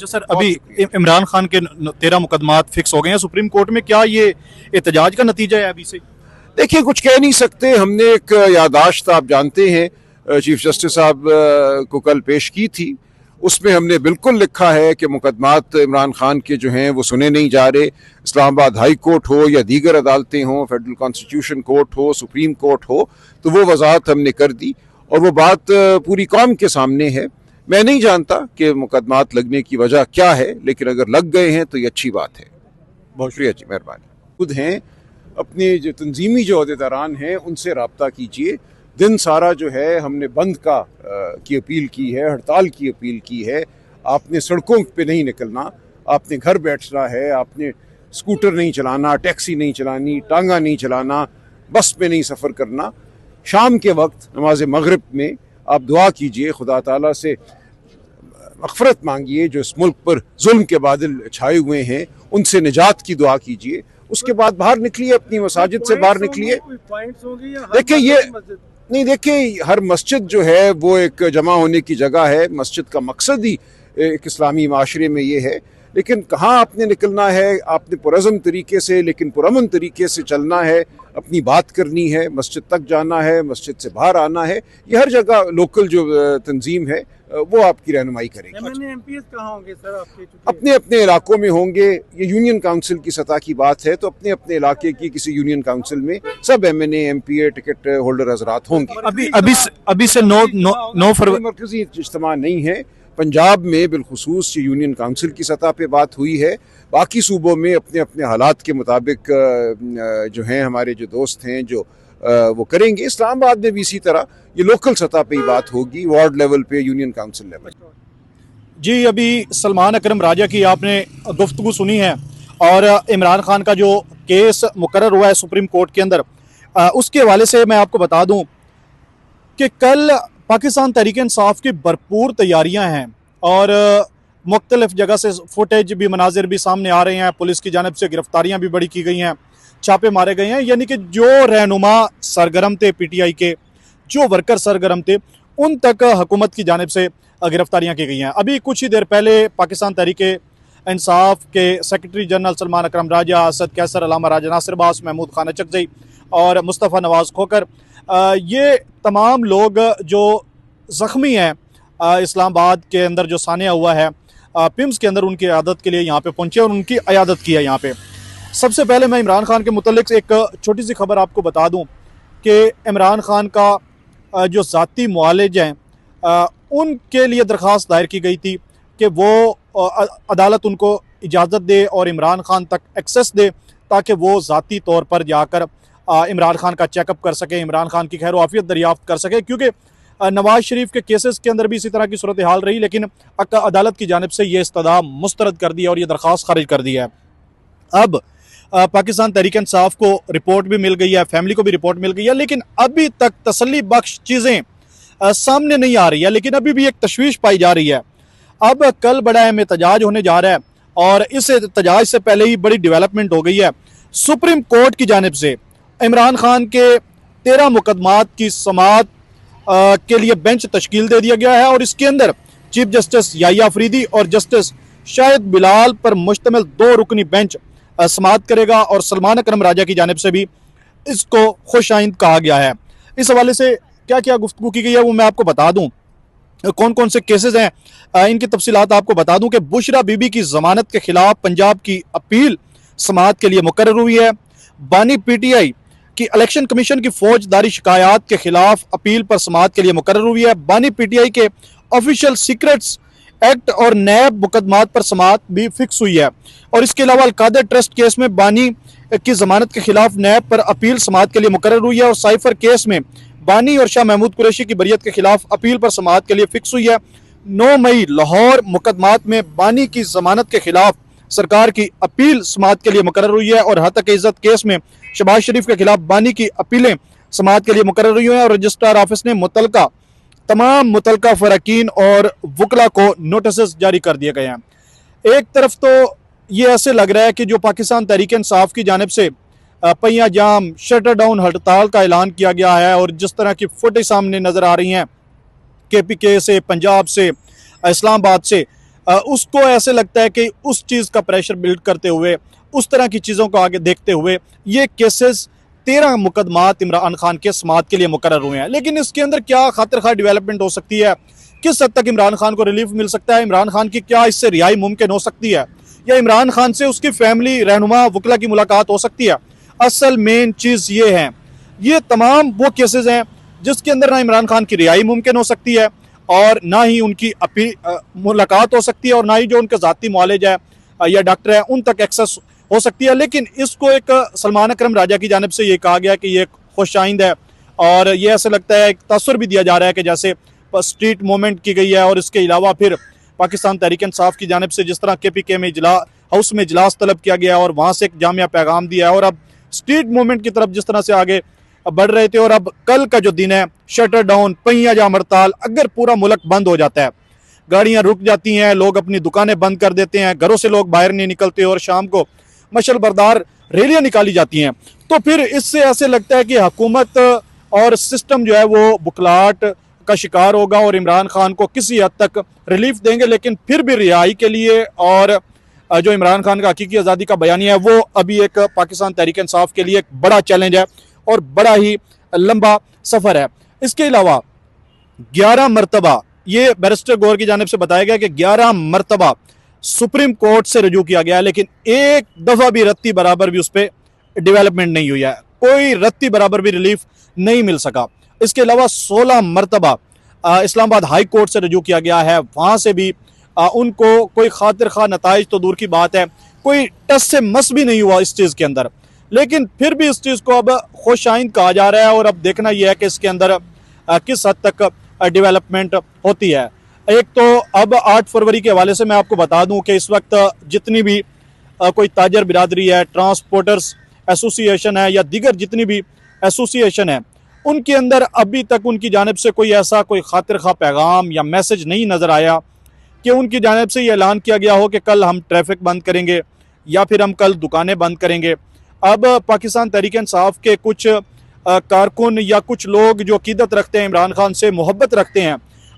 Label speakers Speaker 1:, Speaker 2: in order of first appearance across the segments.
Speaker 1: जो सर अभी इमरान खान के 13 मुकदमात फिक्स हो गए हैं सुप्रीम कोर्ट में, क्या ये एहतजाज का नतीजा है अभी से?
Speaker 2: देखिए, कुछ कह नहीं सकते। हमने एक याददाश्त, आप जानते हैं, चीफ जस्टिस साहब को कल पेश की थी। उसमें हमने बिल्कुल लिखा है कि मुकदमात इमरान खान के जो हैं वो सुने नहीं जा रहे। इस्लामाबाद हाई कोर्ट हो या दीगर अदालतें हों, फेडरल कॉन्स्टिट्यूशन कोर्ट हो, सुप्रीम कोर्ट हो, तो वो वजाहत हमने कर दी और वो बात पूरी कौम के सामने है। मैं नहीं जानता कि मुकदमात लगने की वजह क्या है, लेकिन अगर लग गए हैं तो ये अच्छी बात है। बहुत शुक्रिया जी, मेहरबानी। खुद हैं, अपने जो तंजीमी जो अहदेदारान हैं उनसे रब्ता कीजिए। दिन सारा जो है हमने बंद की अपील की है, हड़ताल की अपील की है। आपने सड़कों पे नहीं निकलना, आपने घर बैठना है, आपने स्कूटर नहीं चलाना, टैक्सी नहीं चलानी, टांगा नहीं चलाना, बस में नहीं सफ़र करना। शाम के वक्त नमाज मगरिब में आप दुआ कीजिए, खुदा ताला से मग़फ़िरत मांगिए। जो इस मुल्क पर जुल्म के बादल छाए हुए हैं उनसे निजात की दुआ कीजिए। उसके बाद बाहर निकलिए, अपनी मसाजिद से बाहर निकलिए। देखिए, ये नहीं, देखिए, हर मस्जिद जो है वो एक जमा होने की जगह है। मस्जिद का मकसद ही एक इस्लामी माशरे में ये है। लेकिन कहाँ आपने निकलना है, आपने पुरअज़म तरीके से लेकिन पुरअमन तरीके से चलना है, अपनी बात करनी है, मस्जिद तक जाना है, मस्जिद से बाहर आना है। ये हर जगह लोकल जो तंजीम है वो आपकी रहनुमाई करेगी।
Speaker 3: MPs कहाँ होंगे सर आपके?
Speaker 2: अपने अपने इलाकों में होंगे। ये यूनियन काउंसिल की सतह की बात है, तो अपने अपने इलाके की किसी यूनियन काउंसिल में सब MNA MPA टिकट होल्डर हजरात होंगे।
Speaker 1: अभी से 9 फरवरी
Speaker 2: मरकजी इज्तिमा नहीं है। पंजाब में बिलखुसूस यूनियन काउंसिल की सतह पे बात हुई है। बाकी सूबों में अपने अपने हालात के मुताबिक जो हैं हमारे जो दोस्त हैं जो वो करेंगे। इस्लामाबाद में भी इसी तरह ये लोकल सतह पे ही बात होगी, वार्ड लेवल पे, यूनियन काउंसिल लेवल।
Speaker 1: जी, अभी सलमान अकरम राजा की आपने गुफ्तगू सुनी है और इमरान खान का जो केस मुकर्रर हुआ है सुप्रीम कोर्ट के अंदर, उसके हवाले से मैं आपको बता दूं कि कल पाकिस्तान तहरीक इंसाफ की भरपूर तैयारियां हैं और मुख्तलिफ जगह से फुटेज भी, मनाजिर भी सामने आ रहे हैं। पुलिस की जानिब से गिरफ्तारियां भी बड़ी की गई हैं, छापे मारे गए हैं। यानी कि जो रहनुमा सरगर्म थे PTI के, जो वर्कर सरगर्म थे, उन तक हुकूमत की जानिब से गिरफ्तारियां की गई हैं। अभी कुछ ही देर पहले पाकिस्तान तहरीक इंसाफ के सेक्रेटरी जनरल सलमान अकरम राजा, असद कैसर, अलामा राजा नासिर अब्बास, महमूद खान अचकजई और मुस्तफ़ा नवाज़ खोकर, ये तमाम लोग जो ज़ख्मी हैं इस्लामाबाद के अंदर जो सानिया हुआ है पिम्स के अंदर, उनकी अयादत के लिए यहाँ पे पहुँचे और उनकी अयादत की है यहाँ पे। सबसे पहले मैं इमरान खान के मुतल्लिक एक छोटी सी खबर आपको बता दूँ कि इमरान खान का जो ज़ाती मुआलिज हैं उनके लिए दरख्वास्त दायर की गई थी कि वो अदालत उनको इजाज़त दे और इमरान खान तक एक्सेस दे, ताकि वो ज़ाती तौर पर जाकर इमरान खान का चेकअप कर सके, इमरान खान की खैर आफियत दरियाफ्त कर सके। क्योंकि नवाज शरीफ के केसेस के अंदर भी इसी तरह की सूरत हाल रही, लेकिन अदालत की जानिब से ये इस्तदा मुस्तरद कर दिया और ये दरख्वास्त खारिज कर दिया है। अब पाकिस्तान तहरीक इंसाफ को रिपोर्ट भी मिल गई है, फैमिली को भी रिपोर्ट मिल गई है, लेकिन अभी तक तसल्ली बख्श चीज़ें सामने नहीं आ रही है। लेकिन अभी भी एक तशवीश पाई जा रही है। अब कल बड़ा अहम एहतजाज होने जा रहा है और इस एहतजाज से पहले ही बड़ी डेवलपमेंट हो गई है। सुप्रीम कोर्ट की जानिब से इमरान खान के 13 मुकदमात की समाअत के लिए बेंच तश्कील दे दिया गया है और इसके अंदर चीफ जस्टिस याहिया अफरीदी और जस्टिस शाहिद बिलाल पर मुश्तमिल 2 रुकनी बेंच समाअत करेगा और सलमान अकरम राजा की जानिब से भी इसको खुशाइंद कहा गया है। इस हवाले से क्या क्या गुफ्तगू की गई है वो मैं आपको बता दूं। कौन कौन से केसेस हैं इनकी तफसीलात आपको बता दूं कि बुशरा बीबी की जमानत के खिलाफ पंजाब की अपील समाअत के लिए मुकर्रर हुई है। बानी PTI की इलेक्शन कमीशन की फौजदारी शिकायत के खिलाफ अपील पर समाअत के लिए मुकर्रर हुई है। बानी PTI के ऑफिशियल सीक्रेट्स एक्ट और नैब मुकदमात पर समाअत भी फिक्स हुई है और इसके अलावा अलकादर ट्रस्ट केस में बानी की जमानत के खिलाफ नैब पर अपील समाअत के लिए मुकर्रर हुई है और साइफर केस में बानी और शाह महमूद कुरैशी की बरियत के खिलाफ अपील पर समाअत के लिए फिक्स हुई है। 9 मई लाहौर मुकदमात में बानी की जमानत के खिलाफ सरकार की अपील समाअत के लिए मुकर्रर हुई है और हतक इज्जत केस में शहबाज शरीफ के खिलाफ बानी की अपीलें समाअत के लिए मुकर्रर हुई हैं और रजिस्ट्रार ऑफिस ने तमाम मुतलका फ़राकीन और वकला को नोटिस जारी कर दिए गए हैं। एक तरफ तो ये ऐसे लग रहा है कि जो पाकिस्तान तहरीक इंसाफ की जानिब से पहिया जाम, शटर डाउन, हड़ताल का ऐलान किया गया है और जिस तरह की फुटेज सामने नज़र आ रही हैं KPK से, पंजाब से, इस्लामाबाद से, उसको ऐसे लगता है कि उस चीज़ का प्रेशर बिल्ड करते हुए, उस तरह की चीज़ों को आगे देखते हुए ये केसेस 13 मुकदमात इमरान खान के समात के लिए मुकर्रर हुए हैं। लेकिन इसके अंदर क्या खातिर खा डेवलपमेंट हो सकती है, किस हद तक इमरान खान को रिलीफ मिल सकता है, इमरान खान की क्या इससे रिहाई मुमकिन हो सकती है, या इमरान खान से उसकी फैमिली रहनुमा वकला की मुलाकात हो सकती है। असल मेन चीज़ ये है, ये तमाम वो केसेस हैं जिसके अंदर ना इमरान खान की रिहाई मुमकिन हो सकती है और ना ही उनकी मुलाकात हो सकती है और ना ही जो उनके ज़ाती मुआलिज है या डॉक्टर है उन तक एक्सेस हो सकती है। लेकिन इसको एक सलमान अकरम राजा की जानिब से ये कहा गया कि ये खुश आइंद है और ये ऐसे लगता है, एक तस्वीर भी दिया जा रहा है कि जैसे स्ट्रीट मूवमेंट की गई है। और इसके अलावा फिर पाकिस्तान तहरीक इंसाफ की जानिब से जिस तरह KPK में हाउस में इजलास तलब किया गया और वहाँ से एक जामिया पैगाम दिया है और अब स्ट्रीट मूवमेंट की तरफ जिस तरह से आगे बढ़ रहे थे। और अब कल का जो दिन है, शटर डाउन, पहिया जाम हड़ताल, अगर पूरा मुल्क बंद हो जाता है, गाड़ियां रुक जाती हैं, लोग अपनी दुकानें बंद कर देते हैं, घरों से लोग बाहर नहीं निकलते और शाम को मशल बरदार रैलियां निकाली जाती हैं, तो फिर इससे ऐसे लगता है कि हुकूमत और सिस्टम जो है वो बुखलाहट का शिकार होगा और इमरान खान को किसी हद तक रिलीफ देंगे। लेकिन फिर भी रिहाई के लिए और जो इमरान खान का हकीकी आज़ादी का बयानिया है वो अभी एक पाकिस्तान तहरीक इंसाफ के लिए एक बड़ा चैलेंज है और बड़ा ही लंबा सफ़र है। इसके अलावा 11 मरतबा ये बैरिस्टर गौर की जानिब से बताया गया कि 11 मरतबा सुप्रीम कोर्ट से रजू किया गया, लेकिन एक दफ़ा भी रत्ती बराबर भी उस पर डेवलपमेंट नहीं हुई है, कोई रत्ती बराबर भी रिलीफ नहीं मिल सका। इसके अलावा 16 मरतबा इस्लामाबाद हाई कोर्ट से रजू किया गया है, वहाँ से भी उनको कोई खातिर खा नताइज तो दूर की बात है, कोई टस से मस भी नहीं हुआ इस चीज़ के अंदर। लेकिन फिर भी इस चीज़ को अब खुश आइंद कहा जा रहा है और अब देखना यह है कि इसके अंदर किस हद तक डेवलपमेंट होती है। एक तो अब 8 फरवरी के हवाले से मैं आपको बता दूं कि इस वक्त जितनी भी कोई ताजर बिरादरी है, ट्रांसपोर्टर्स एसोसिएशन है या दीगर जितनी भी एसोसिएशन है, उनके अंदर अभी तक उनकी जानिब से कोई ऐसा कोई खातिर खा पैगाम या मैसेज नहीं नज़र आया कि उनकी जानिब से ये ऐलान किया गया हो कि कल हम ट्रैफिक बंद करेंगे या फिर हम कल दुकानें बंद करेंगे। अब पाकिस्तान तहरीक इंसाफ के कुछ कारकुन या कुछ लोग जो अकीदत रखते हैं, इमरान खान से मोहब्बत रखते हैं,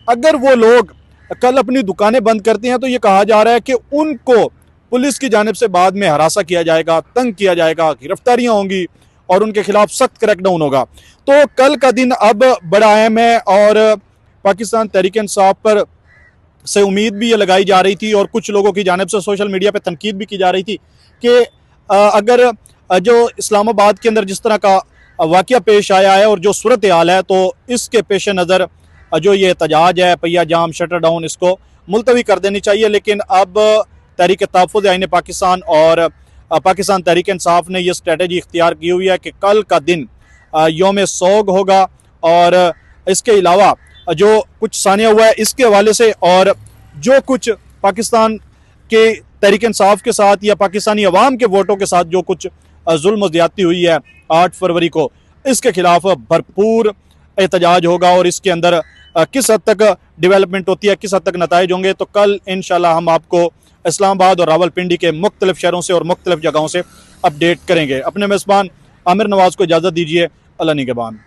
Speaker 1: अगर वो लोग कल अपनी दुकानें बंद करते हैं तो ये कहा जा रहा है कि उनको पुलिस की जानिब से बाद में हरासा किया जाएगा, तंग किया जाएगा, गिरफ्तारियां होंगी और उनके खिलाफ सख्त क्रैकडाउन होगा। तो कल का दिन अब बड़ा अहम है और पाकिस्तान तहरीक इंसाफ पर से उम्मीद भी ये लगाई जा रही थी और कुछ लोगों की जानिब से सोशल मीडिया पर तनकीद भी की जा रही थी कि अगर जो इस्लामाबाद के अंदर जिस तरह का वाक़या पेश आया है और जो सूरत हाल है, तो इसके पेश नज़र जो ये एहतजाज है, पहिया जाम, शटर डाउन, इसको मुलतवी कर देनी चाहिए। लेकिन अब तहरीक तहफ़्फ़ुज़ आईन पाकिस्तान और पाकिस्तान तहरीक इंसाफ ने यह स्ट्रेटजी इख्तियार की हुई है कि कल का दिन यौम सोग होगा और इसके अलावा जो कुछ सानिया हुआ है इसके हवाले से और जो कुछ पाकिस्तान के तहरीक इंसाफ के साथ या पाकिस्तानी अवाम के वोटों के साथ जो कुछ जुल्म ज़्यादती हुई है 8 फरवरी को, इसके खिलाफ भरपूर एहतजाज होगा और इसके अंदर किस हद तक डेवलपमेंट होती है, किस हद तक नताइज होंगे, तो कल इंशाल्लाह हम आपको इस्लामाबाद और रावलपिंडी के मुख्तलिफ शहरों से और मुख्तलिफ जगहों से अपडेट करेंगे। अपने मेज़बान आमिर नवाज़ को इजाज़त दीजिए। अल्लाह निगहबान।